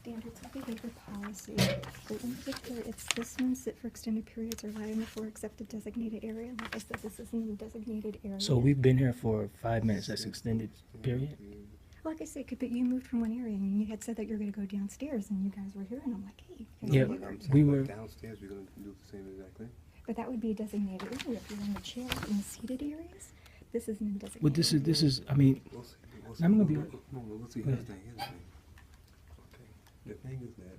standards of behavior policy. But in particular, it's this one, sit for extended periods or lie on the floor except the designated area. Like I said, this isn't a designated area. So we've been here for 5 minutes. That's extended period? Like I said, but you moved from one area and you had said that you're going to go downstairs and you guys were here and I'm like, hey. Yeah, we were. Downstairs, we're going to do the same exact thing. But that would be a designated area if you're in the chairs in the seated areas. This isn't a designated Well, this is, I mean, We'll see. I'm gonna be. We'll see. Here's the thing. Okay. The thing is that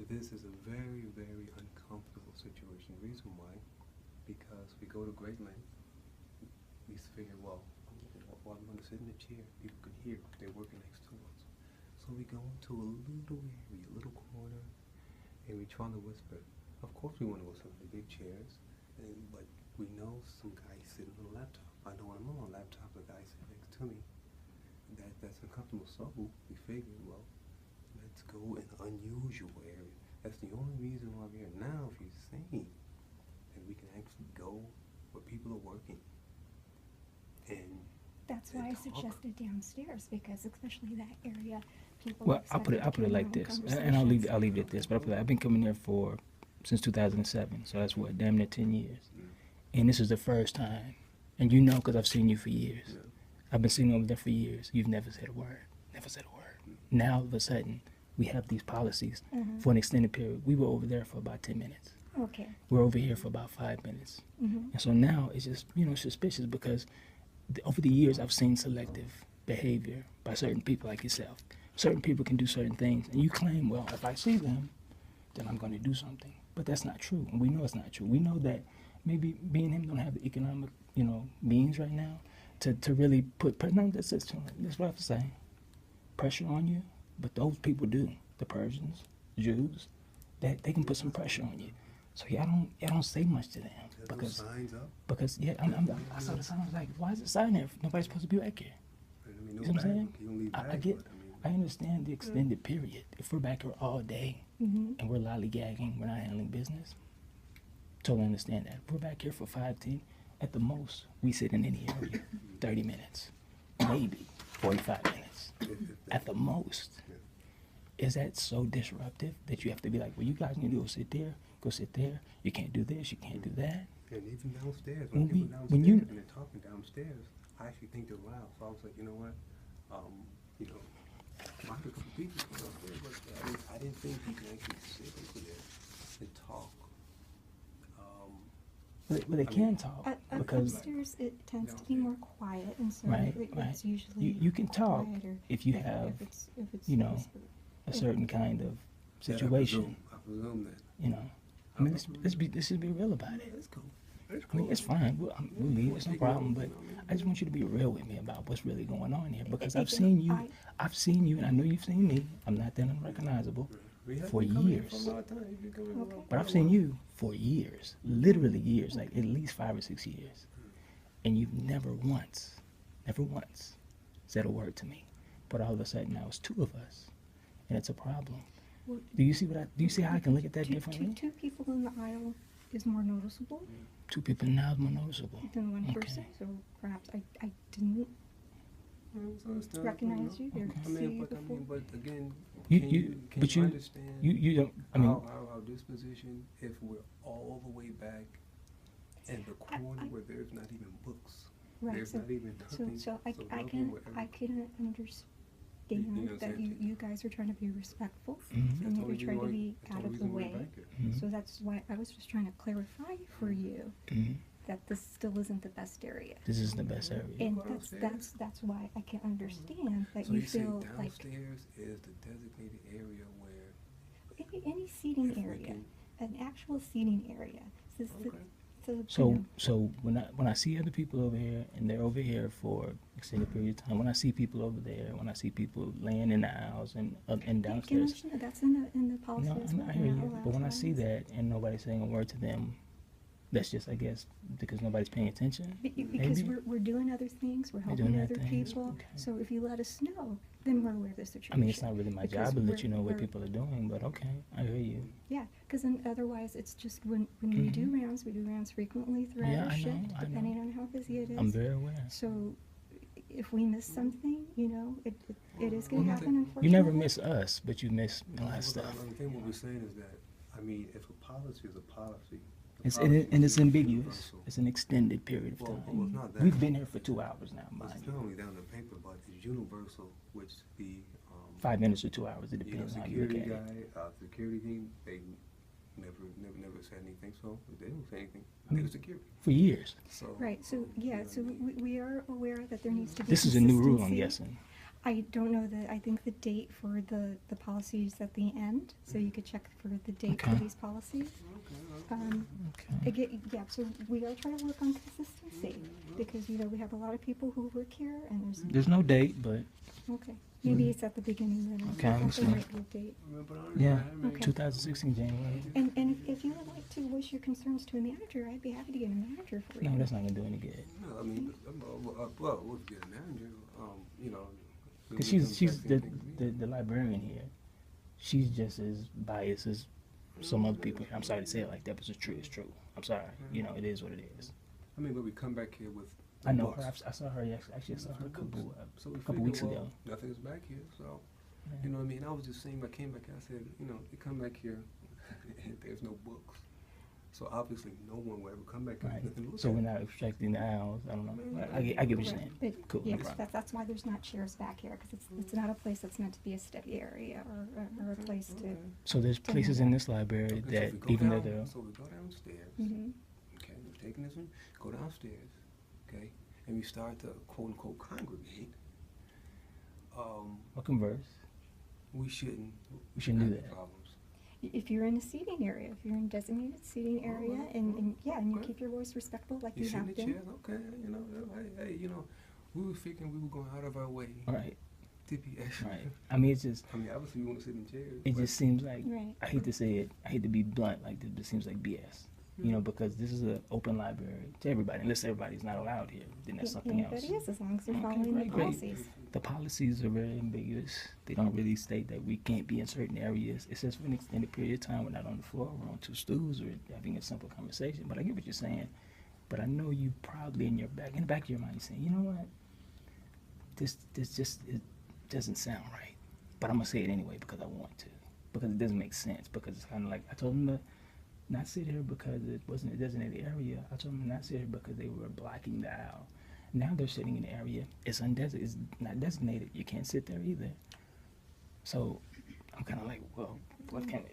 this is a very, very uncomfortable situation. The reason why, because we go to great lengths. We figure, well, while I'm going to sit in the chair, people can hear. They're working next to us. So we go into a little area, a little corner, and we try to whisper. Of course, we want to whisper in the big chairs, but we know some guy sitting on a laptop. I know when I'm on a laptop, the guy sitting next to me. That's uncomfortable. So we figured, well, let's go in an unusual area. That's the only reason why we're here. Now, if you're saying that we can actually go where people are working, and that's why I suggested downstairs, because especially that area, people. Well, I'll put it like this, and I'll leave it at this. But I've been coming here since 2007, so that's what, damn near 10 years. And this is the first time, and you know, because I've seen you for years. Yeah. I've been sitting over there for years. You've never said a word. Never said a word. Now all of a sudden, we have these policies for an extended period. We were over there for about 10 minutes. Okay. We're over here for about 5 minutes. And so now it's just, suspicious because over the years I've seen selective behavior by certain people like yourself. Certain people can do certain things, and you claim, well, if I see them, then I'm going to do something. But that's not true, and we know it's not true. We know that maybe me and him don't have the economic, means right now to really put, no, that's what I have to say, pressure on you. But those people do, the Persians, Jews, that they can put some pressure on you. So I don't say much to them because signs up? Because I saw the sign. I was like, why is the sign there? If nobody's supposed to be back here. I mean, You know what I'm saying? You don't leave I bags, get. but, I understand the extended period. If we're back here all day and we're lollygagging, we're not handling business. Totally understand that. If we're back here for 5, 10, at the most, we sit in any area 30 minutes, maybe 45 minutes, at the most. Is that so disruptive that you have to be like, well, you guys need to go sit there. You can't do this, you can't do that. And even downstairs, When people we- downstairs when you- and they're talking downstairs, I actually think they're loud. So I was like, you know what? I heard a couple people downstairs, but I didn't think you could actually sit over there and talk. But they can talk because Upstairs it tends to be more quiet, and so Right. it's usually you can talk quieter if you have if it's whispered. a certain kind of Yeah, situation. I presume that. I mean, let's just be real about it. That's cool. I mean, it's fine. We'll leave. It's no problem. But I just want you to be real with me about what's really going on here because I've seen you, and I know you've seen me. I'm not that unrecognizable for years. But I've seen you for years, literally years, like at least 5 or 6 years, and you've never once said a word to me. But all of a sudden now it's 2 of us, and it's a problem. Well, Do you see how I can look at that differently? Two people in the aisle is more noticeable 2 people now is more noticeable. than one Okay. person, so perhaps I didn't recognize you or see you before. But again, You- can you- you but you- understand You don't. I mean, our disposition if we're all the way back in the corner where there's not even books, Right, there's so not even nothing. so I we're can wherever- understand You know what I'm that saying? you guys are trying to be respectful Mhm. and That's that the you're only trying to reason be that's out the of the reason we're way. back here. Mhm. So that's why I was just trying to clarify for you Mhm. that this still isn't the best area. This is the best area. And go downstairs? that's why I can understand that So you you say feel like downstairs is the designated area where any seating if we area, can- an actual seating area. Okay. So when I see other people over here and they're over here for extended period of time, when I see people over there, when I see people laying in the aisles and you can downstairs, understand that's in the policy no, as well. I hear You're you. not allowed But when to I see allow that and nobody's saying a word to them, that's just, I guess, because nobody's paying attention. Because Maybe. we're doing other things, we're doing helping other other things, people. okay. So if you let us know, then we're aware of the situation. I mean, it's not really my Because job to let you know what we're- people are doing, but okay, I hear you. Yeah, because otherwise it's just when we do rounds frequently throughout Yeah, our I know, shift, I know. depending on how busy it is. I'm very aware. So if we miss something, you know, it is going to happen, unfortunately. You never miss us, but you miss a lot of Well, stuff. I think what we're saying is that, I mean, if a policy is a policy. And it's ambiguous. It's an extended period of Well, time. it's not that. We've been here for 2 hours now, mind It's you. not only down on paper, but it's universal, which the, 5 minutes or 2 hours, it you know, depends on how you look security at it. guy, security team, they never said anything, so they don't say anything, I mean, they're security. For years. So. Right, so, yeah, so we are aware that there needs to be This is a new rule, I'm consistency. guessing. I don't know I think the date for the policy is at the end, so you could check for the date for Okay. these policies. Okay. Again, yeah, so we are trying to work on consistency, because, you know, we have a lot of people who work here, and There's no date, but okay, maybe it's at the beginning then. Okay, let me see. There might be a date. yeah, Okay. 2016 January. And if you would like to voice your concerns to a manager, I'd be happy to get a manager for you. No, that's not gonna do any good. No, I mean, well, we'll get a manager, you know. when Cause we she's come back, things the librarian here. She's just as biased as some other people. I'm sorry to say it like that, but it's true. It's true. I'm sorry. You know, it is what it is. I mean, but we come back here with. I know books. her. I saw her yesterday. Actually, I saw her So we a couple figure, weeks well, ago. Nothing's back here, so, Yeah. you know what I mean? I was just saying, I came back, I said, you know, you come back here, and there's no books. So obviously, no one will ever come back here, Right. nothing to look So at. we're not obstructing the aisles. I don't know. I get what you're saying. But, Cool. No yes, problem. that's why there's not chairs back here, because it's not a place that's meant to be a study area or a place to. So there's places in this library Okay, so that if we go even though down- they're So we go downstairs, Mhm. okay, we're taking this one, go downstairs, okay, and we start to quote-unquote congregate, or converse. we shouldn't. We shouldn't do have that. Problems. If you're in a seating area, if you're in designated seating area, and yeah, and you Okay. keep your voice respectful like You you sit in have the been. chairs, okay, you know, hey, you know, we were figuring we were going out of our way Right. to be extra. Right. I mean, it's just. I mean, obviously we want to sit in chairs. It but- just seems like Right. I hate to say it. I hate to be blunt like this, but it seems like BS. You know, because this is an open library to everybody. Unless everybody's not allowed here, then that's something else. But it is, as long as they're Okay, following great, the great. policies. The policies are very ambiguous. They don't really state that we can't be in certain areas. It says for an extended period of time, we're not on the floor, we're on 2 stools, or having a simple conversation. But I get what you're saying. But I know you probably in the back of your mind, you're saying, you know what? This just it doesn't sound right. But I'm gonna say it anyway because I want to, because it doesn't make sense. Because it's kind of like I told them to not sit here because it wasn't a designated area. I told them to not sit here because they were blocking the aisle. Now they're sitting in the area. It's it's not designated. You can't sit there either. So I'm kind of like, well, what can?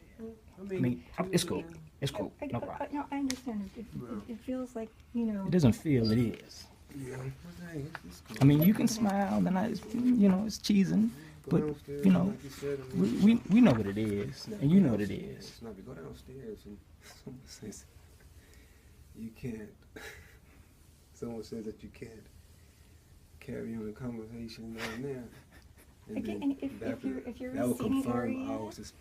I mean, it's cool. It's cool. No problem. No, I understand. It feels like, you know. It doesn't feel. It is. Yeah, hey, it's cool. I mean, you can smile, and it's cheesing, Go but downstairs, you know, like you said, I mean, we know what it is, and you know what it is. It's not, we go downstairs and someone says you can't. Someone says that you can't carry on a conversation down there. And Again, then and if that you're- would- if you're in that a would seating confirm area- our suspicion.